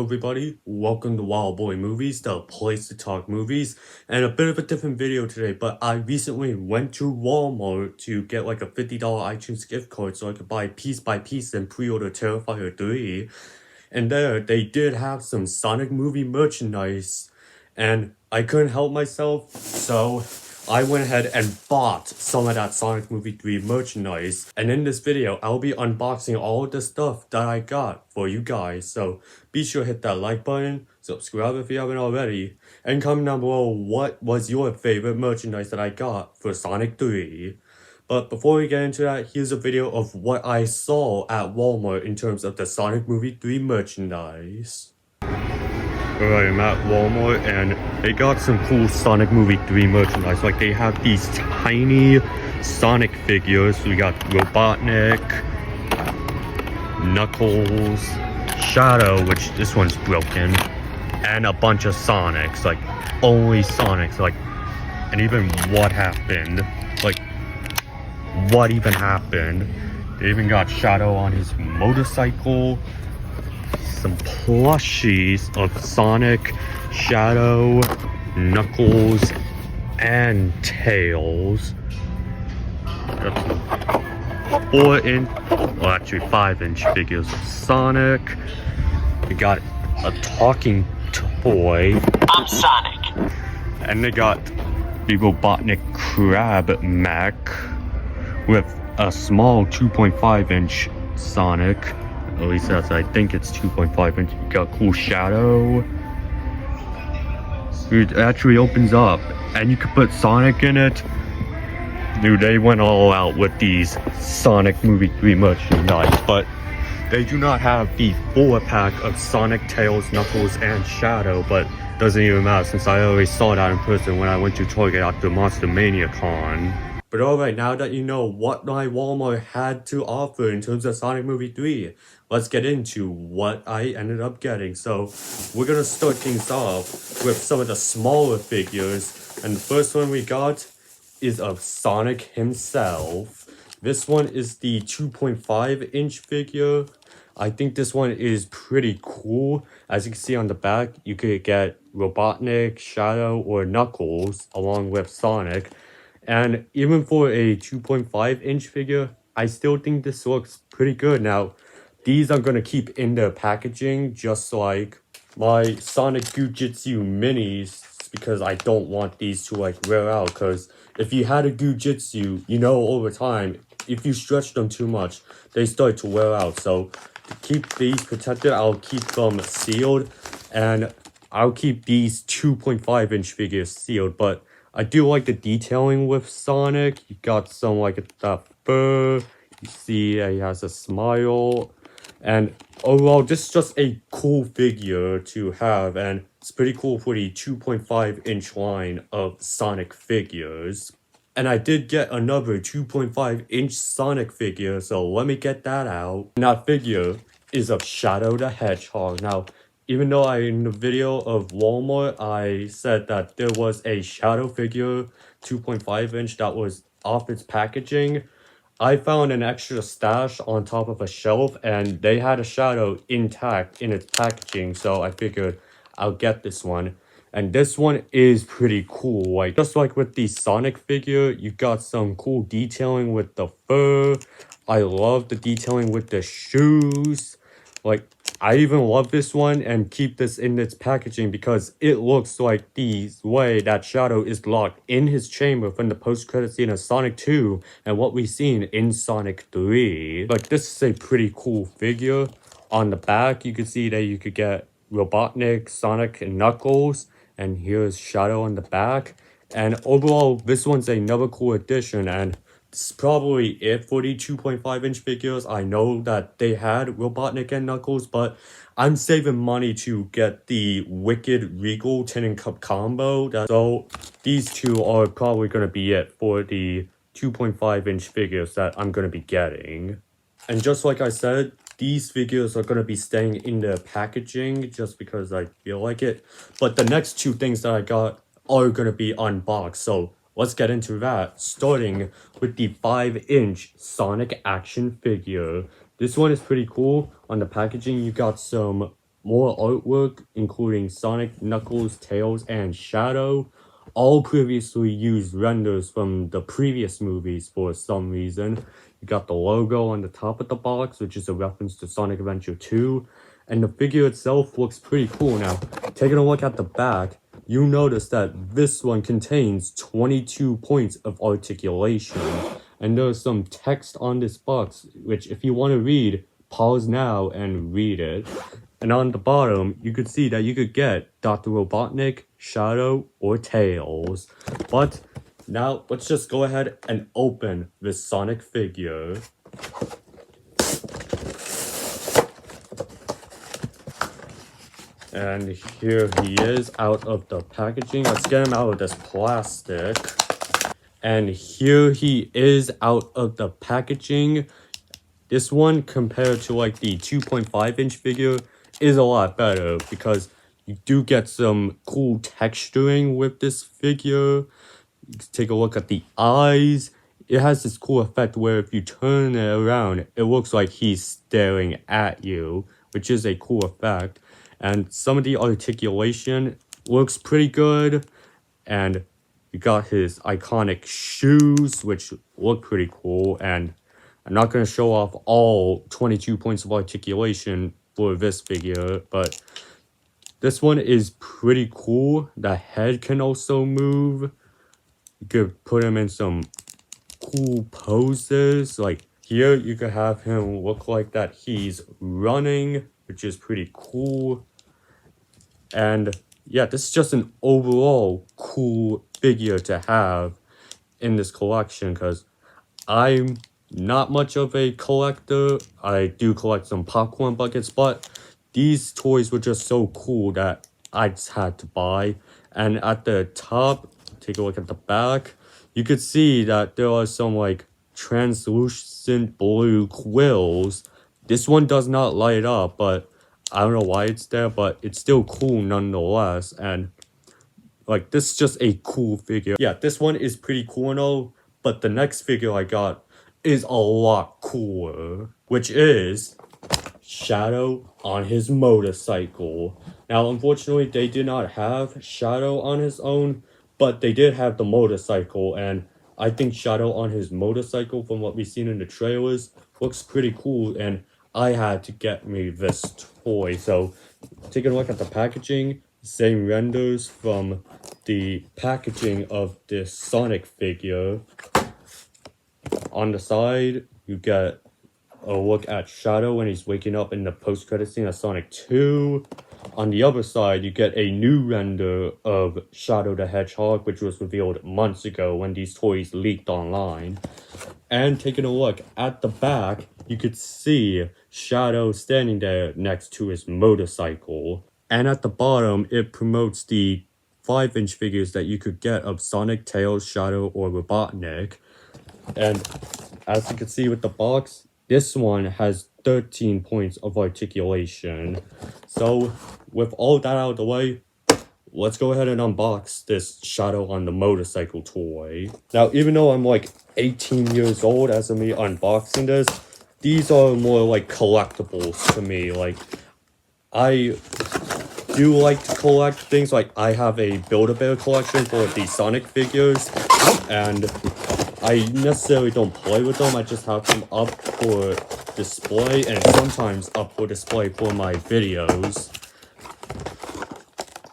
everybody, welcome to Wild Boy Movies, the place to talk movies, and a bit of a different video today, but I recently went to Walmart to get like a $50 iTunes gift card so I could buy Piece by Piece and pre-order Terrifier 3, and there, they did have some Sonic movie merchandise, and I couldn't help myself, so I went ahead and bought some of that Sonic Movie 3 merchandise. And in this video, I'll be unboxing all of the stuff that I got for you guys. So be sure to hit that like button, subscribe if you haven't already, and comment down below what was your favorite merchandise that I got for Sonic 3. But before we get into that, here's a video of what I saw at Walmart in terms of the Sonic Movie 3 merchandise. Alright, I'm at Walmart and they got some cool Sonic Movie 3 merchandise. Like they have these tiny Sonic figures. We got Robotnik, Knuckles, Shadow, which this one's broken, and a bunch of Sonics. Like only Sonics. Like, and even what happened? Like, what even happened? They even got Shadow on his motorcycle. Some plushies of Sonic, Shadow, Knuckles, and Tails. Got some 5-inch figures of Sonic. We got a talking toy. I'm Sonic. And they got the Robotnik Crab mech with a small 2.5-inch Sonic. At least that's, I think it's 2.5 inch. You got cool Shadow. It actually opens up and you can put Sonic in it. Dude, they went all out with these Sonic Movie 3 merchandise, but they do not have the 4-pack of Sonic, Tails, Knuckles, and Shadow, but doesn't even matter since I already saw that in person when I went to Target after Monster Mania Con. But alright, now that you know what my Walmart had to offer in terms of Sonic Movie 3, let's get into what I ended up getting. So, we're gonna start things off with some of the smaller figures. And the first one we got is of Sonic himself. This one is the 2.5-inch figure. I think this one is pretty cool. As you can see on the back, you could get Robotnik, Shadow, or Knuckles along with Sonic. And even for a 2.5-inch figure, I still think this looks pretty good. Now, these I'm going to keep in their packaging just like my Sonic Gujitsu minis, because I don't want these to like wear out. Because if you had a Gujitsu, you know over time, if you stretch them too much, they start to wear out. So to keep these protected, I'll keep them sealed. And I'll keep these 2.5-inch figures sealed. But I do like the detailing with Sonic. You got some like that fur. You see he has a smile. And overall, this is just a cool figure to have. And it's pretty cool for the 2.5-inch line of Sonic figures. And I did get another 2.5-inch Sonic figure. So let me get that out. And that figure is of Shadow the Hedgehog. Now, even though in the video of Walmart, I said that there was a Shadow figure, 2.5-inch, that was off its packaging, I found an extra stash on top of a shelf, and they had a Shadow intact in its packaging, so I figured I'll get this one. And this one is pretty cool. Like, just like with the Sonic figure, you got some cool detailing with the fur. I love the detailing with the shoes. Like, I even love this one and keep this in its packaging because it looks like the way that Shadow is locked in his chamber from the post-credit scene of Sonic 2 and what we've seen in Sonic 3. Like, this is a pretty cool figure. On the back, you can see that you could get Robotnik, Sonic, and Knuckles. And here's Shadow on the back. And overall, this one's another cool addition, and it's probably it for the 2.5-inch figures. I know that they had Robotnik and Knuckles, but I'm saving money to get the Wicked Regal Tin and Cup combo. So these two are probably going to be it for the 2.5-inch figures that I'm going to be getting. And just like I said, these figures are going to be staying in the packaging just because I feel like it. But the next two things that I got are going to be unboxed. So let's get into that, starting with the 5-inch Sonic action figure. This one is pretty cool. On the packaging, you got some more artwork, including Sonic, Knuckles, Tails, and Shadow. All previously used renders from the previous movies for some reason. You got the logo on the top of the box, which is a reference to Sonic Adventure 2. And the figure itself looks pretty cool. Now, taking a look at the back, you notice that this one contains 22 points of articulation. And there's some text on this box, which if you want to read, pause now and read it. And on the bottom, you could see that you could get Dr. Robotnik, Shadow, or Tails. But now, let's just go ahead and open this Sonic figure. And here he is out of the packaging. Let's get him out of this plastic. And here he is out of the packaging. This one, compared to like the 2.5-inch figure, is a lot better because you do get some cool texturing with this figure. You can take a look at the eyes. It has this cool effect where if you turn it around, it looks like he's staring at you, which is a cool effect. And some of the articulation looks pretty good. And you got his iconic shoes, which look pretty cool. And I'm not going to show off all 22 points of articulation for this figure, but this one is pretty cool. The head can also move. You could put him in some cool poses. Like here, you could have him look like that he's running, which is pretty cool. And yeah, this is just an overall cool figure to have in this collection because I'm not much of a collector. I do collect some popcorn buckets, but these toys were just so cool that I just had to buy. And at the top, take a look at the back, you could see that there are some like translucent blue quills. This one does not light up, but I don't know why it's there, but it's still cool nonetheless. And like, this is just a cool figure. Yeah, this one is pretty cool and all, but the next figure I got is a lot cooler, which is Shadow on his motorcycle. Now, unfortunately, they did not have Shadow on his own, but they did have the motorcycle, and I think Shadow on his motorcycle, from what we've seen in the trailers, looks pretty cool, and I had to get me this toy. So, taking a look at the packaging, same renders from the packaging of this Sonic figure. On the side, you get a look at Shadow when he's waking up in the post-credit scene of Sonic 2. On the other side, you get a new render of Shadow the Hedgehog, which was revealed months ago when these toys leaked online. And taking a look at the back, you could see Shadow standing there next to his motorcycle. And at the bottom, it promotes the 5-inch figures that you could get of Sonic, Tails, Shadow, or Robotnik. And as you can see with the box, this one has 13 points of articulation. So with all that out of the way, let's go ahead and unbox this Shadow on the motorcycle toy. Now, even though I'm like 18 years old as of me unboxing this, these are more like collectibles to me. Like, I do like to collect things. Like, I have a Build-A-Bear collection for the Sonic figures, and I necessarily don't play with them. I just have them up for display, and sometimes up for display for my videos.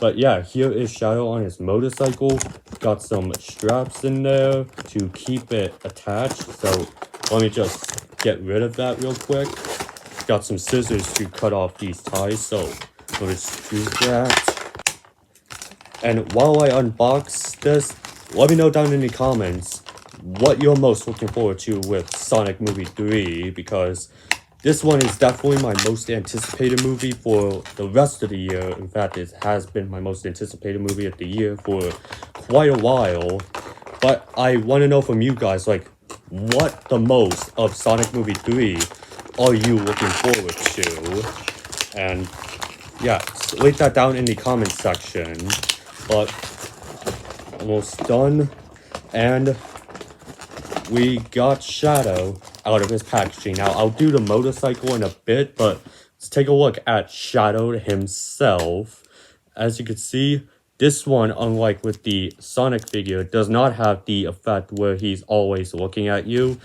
But yeah, here is Shadow on his motorcycle. Got some straps in there to keep it attached. So let me just get rid of that real quick. Got some scissors to cut off these ties. So let's do that. And while I unbox this, let me know down in the comments what you're most looking forward to with Sonic Movie 3, because this one is definitely my most anticipated movie for the rest of the year. In fact, it has been my most anticipated movie of the year for quite a while. But I want to know from you guys, like, what the most of Sonic Movie 3 are you looking forward to? And yeah, leave that down in the comment section. But almost done. And we got Shadow out of his packaging. Now, I'll do the motorcycle in a bit, but let's take a look at Shadow himself. As you can see, this one, unlike with the Sonic figure, does not have the effect where he's always looking at you.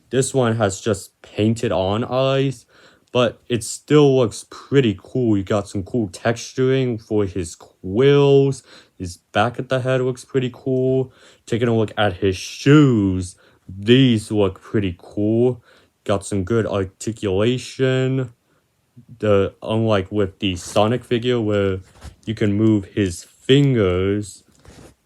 This one has just painted on eyes, but it still looks pretty cool. You got some cool texturing for his quills. His back at the head looks pretty cool. Taking a look at his shoes, these look pretty cool. Got some good articulation. Unlike with the Sonic figure where you can move his fingers,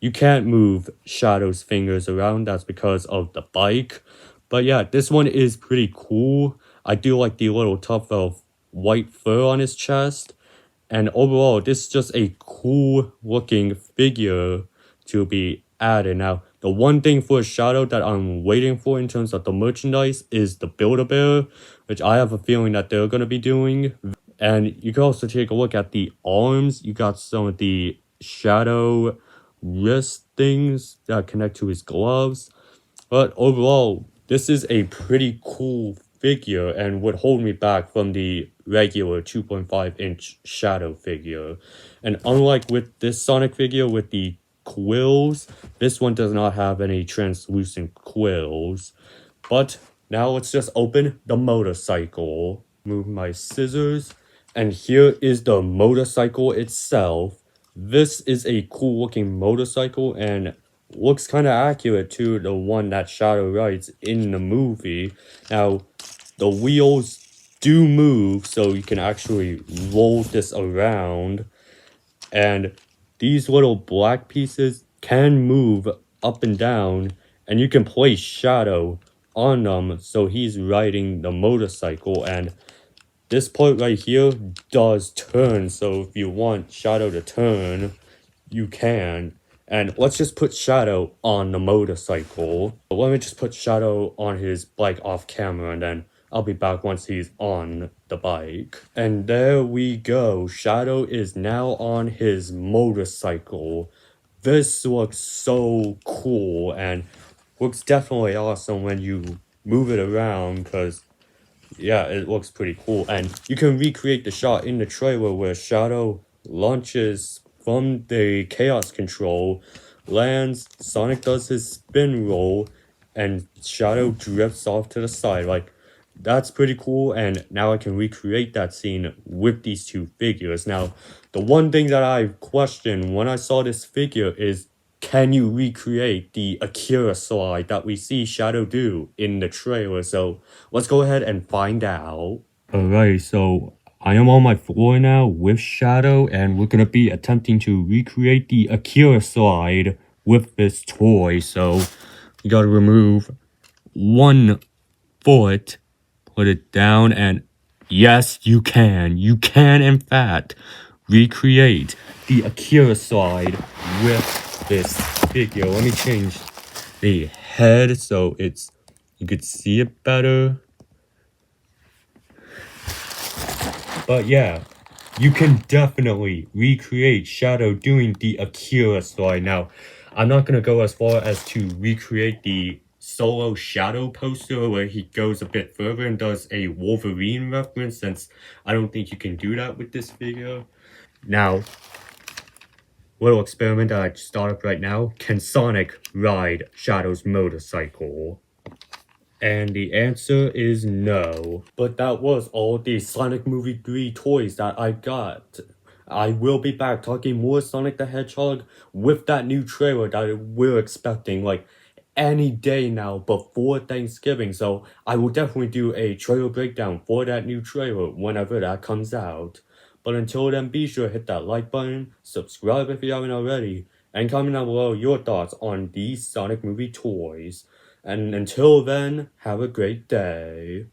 you can't move Shadow's fingers around. That's because of the bike. But yeah, this one is pretty cool. I do like the little tuft of white fur on his chest. And overall, this is just a cool looking figure to be added. Now, the one thing for Shadow that I'm waiting for in terms of the merchandise is the Build-A-Bear, which I have a feeling that they're going to be doing. And you can also take a look at the arms. You got some of the Shadow wrist things that connect to his gloves. But overall, this is a pretty cool figure and would hold me back from the regular 2.5-inch Shadow figure. And unlike with this Sonic figure with the quills, this one does not have any translucent quills. But now let's just open the motorcycle. Move my scissors. And here is the motorcycle itself. This is a cool looking motorcycle and looks kind of accurate to the one that Shadow rides in the movie. Now, the wheels do move, so you can actually roll this around. And these little black pieces can move up and down, and you can place Shadow on them, so he's riding the motorcycle. And this part right here does turn, so if you want Shadow to turn, you can. And let's just put Shadow on the motorcycle. Let me just put Shadow on his bike off camera, and then I'll be back once he's on the bike. And there we go. Shadow is now on his motorcycle. This looks so cool and looks definitely awesome when you move it around, because yeah, it looks pretty cool. And you can recreate the shot in the trailer where Shadow launches from the chaos control, lands, Sonic does his spin roll, and Shadow drifts off to the side. Like, that's pretty cool, and now I can recreate that scene with these two figures. Now, the one thing that I questioned when I saw this figure is, can you recreate the Akira slide that we see Shadow do in the trailer? So let's go ahead and find out. Alright, so I am on my floor now with Shadow, and we're gonna be attempting to recreate the Akira slide with this toy. So you gotta remove one foot, put it down, and yes, you can. You can, in fact, recreate the Akira slide with this figure. Let me change the head so you could see it better. But yeah, you can definitely recreate Shadow doing the Akira slide. Now, I'm not gonna go as far as to recreate the solo Shadow poster where he goes a bit further and does a Wolverine reference, since I don't think you can do that with this figure. Now, little experiment that I start up right now. Can Sonic ride Shadow's motorcycle? And the answer is no. But that was all the Sonic Movie 3 toys that I got. I will be back talking more Sonic the Hedgehog with that new trailer that we're expecting like any day now before Thanksgiving. So I will definitely do a trailer breakdown for that new trailer whenever that comes out. But until then, be sure to hit that like button, subscribe if you haven't already, and comment down below your thoughts on these Sonic Movie toys. And until then, have a great day.